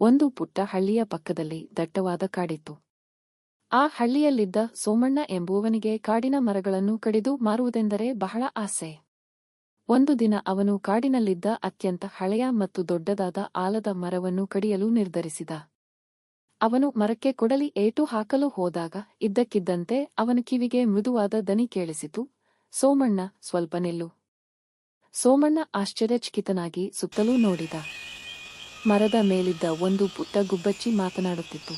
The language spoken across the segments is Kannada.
ಒಂದು ಪುಟ್ಟ ಹಳ್ಳಿಯ ಪಕ್ಕದಲ್ಲಿ ದಟ್ಟವಾದ ಕಾಡಿತ್ತು. ಆ ಹಳ್ಳಿಯಲ್ಲಿದ್ದ ಸೋಮಣ್ಣ ಎಂಬುವವನಿಗೆ ಕಾಡಿನ ಮರಗಳನ್ನು ಕಡಿದು ಮಾರುವುದೆಂದರೆ ಬಹಳ ಆಸೆ. ಒಂದು ದಿನ ಅವನು ಕಾಡಿನಲ್ಲಿದ್ದ ಅತ್ಯಂತ ಹಳೆಯ ಮತ್ತು ದೊಡ್ಡದಾದ ಆಲದ ಮರವನ್ನು ಕಡಿಯಲು ನಿರ್ಧರಿಸಿದ. ಅವನು ಮರಕ್ಕೆ ಕೊಡಲಿ ಏಟು ಹಾಕಲು ಹೋದಾಗ ಇದ್ದಕ್ಕಿದ್ದಂತೆ ಅವನ ಕಿವಿಗೆ ಮೃದುವಾದ ದನಿ ಕೇಳಿಸಿತು, ಸೋಮಣ್ಣ, ಸ್ವಲ್ಪ ನಿಲ್ಲು. ಸೋಮಣ್ಣ ಆಶ್ಚರ್ಯಚಕಿತನಾಗಿ ಸುತ್ತಲೂ ನೋಡಿದ. ಮರದ ಮೇಲಿದ್ದ ಒಂದು ಪುಟ್ಟ ಗುಬ್ಬಚ್ಚಿ ಮಾತನಾಡುತ್ತಿತ್ತು.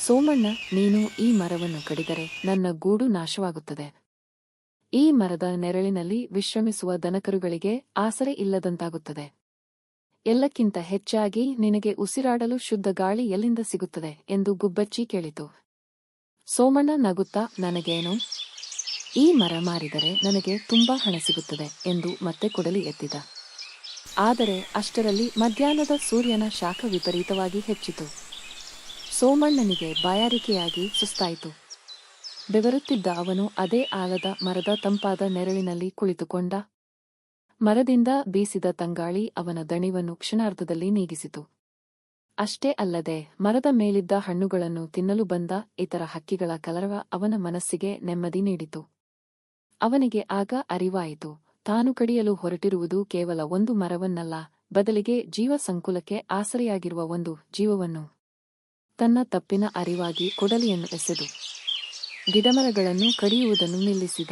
ಸೋಮಣ್ಣ, ನೀನು ಈ ಮರವನ್ನು ಕಡಿದರೆ ನನ್ನ ಗೂಡು ನಾಶವಾಗುತ್ತದೆ. ಈ ಮರದ ನೆರಳಿನಲ್ಲಿ ವಿಶ್ರಮಿಸುವ ದನಕರುಗಳಿಗೆ ಆಸರೆ ಇಲ್ಲದಂತಾಗುತ್ತದೆ. ಎಲ್ಲಕ್ಕಿಂತ ಹೆಚ್ಚಾಗಿ ನಿನಗೆ ಉಸಿರಾಡಲು ಶುದ್ಧ ಗಾಳಿ ಎಲ್ಲಿಂದ ಸಿಗುತ್ತದೆ ಎಂದು ಗುಬ್ಬಚ್ಚಿ ಕೇಳಿತು. ಸೋಮಣ್ಣ ನಗುತ್ತಾ, ನನಗೇನು, ಈ ಮರ ಮಾರಿದರೆ ನನಗೆ ತುಂಬಾ ಹಣ ಸಿಗುತ್ತದೆ ಎಂದು ಮತ್ತೆ ಕೊಡಲಿ ಎತ್ತಿದ. ಆದರೆ ಅಷ್ಟರಲ್ಲಿ ಮಧ್ಯಾಹ್ನದ ಸೂರ್ಯನ ಶಾಖ ವಿಪರೀತವಾಗಿ ಹೆಚ್ಚಿತು. ಸೋಮಣ್ಣನಿಗೆ ಬಾಯಾರಿಕೆಯಾಗಿ ಸುಸ್ತಾಯಿತು. ಬೆವರುತ್ತಿದ್ದ ಅವನು ಅದೇ ಆಲದ ಮರದ ತಂಪಾದ ನೆರಳಿನಲ್ಲಿ ಕುಳಿತುಕೊಂಡ. ಮರದಿಂದ ಬೀಸಿದ ತಂಗಾಳಿ ಅವನ ದಣಿವನ್ನು ಕ್ಷಣಾರ್ಧದಲ್ಲಿ ನೀಗಿಸಿತು. ಅಷ್ಟೇ ಅಲ್ಲದೆ ಮರದ ಮೇಲಿದ್ದ ಹಣ್ಣುಗಳನ್ನು ತಿನ್ನಲು ಬಂದ ಇತರ ಹಕ್ಕಿಗಳ ಕಲರವ ಅವನ ಮನಸ್ಸಿಗೆ ನೆಮ್ಮದಿ ನೀಡಿತು. ಅವನಿಗೆ ಆಗ ಅರಿವಾಯಿತು, ತಾನು ಕಡಿಯಲು ಹೊರಟಿರುವುದು ಕೇವಲ ಒಂದು ಮರವನ್ನಲ್ಲ, ಬದಲಿಗೆ ಜೀವ ಸಂಕುಲಕ್ಕೆ ಆಸರೆಯಾಗಿರುವ ಒಂದು ಜೀವವನ್ನು. ತನ್ನ ತಪ್ಪಿನ ಅರಿವಾಗಿ ಕೊಡಲಿಯನ್ನು ಎಸೆದು ಗಿಡಮರಗಳನ್ನು ಕಡಿಯುವುದನ್ನು ನಿಲ್ಲಿಸಿದ.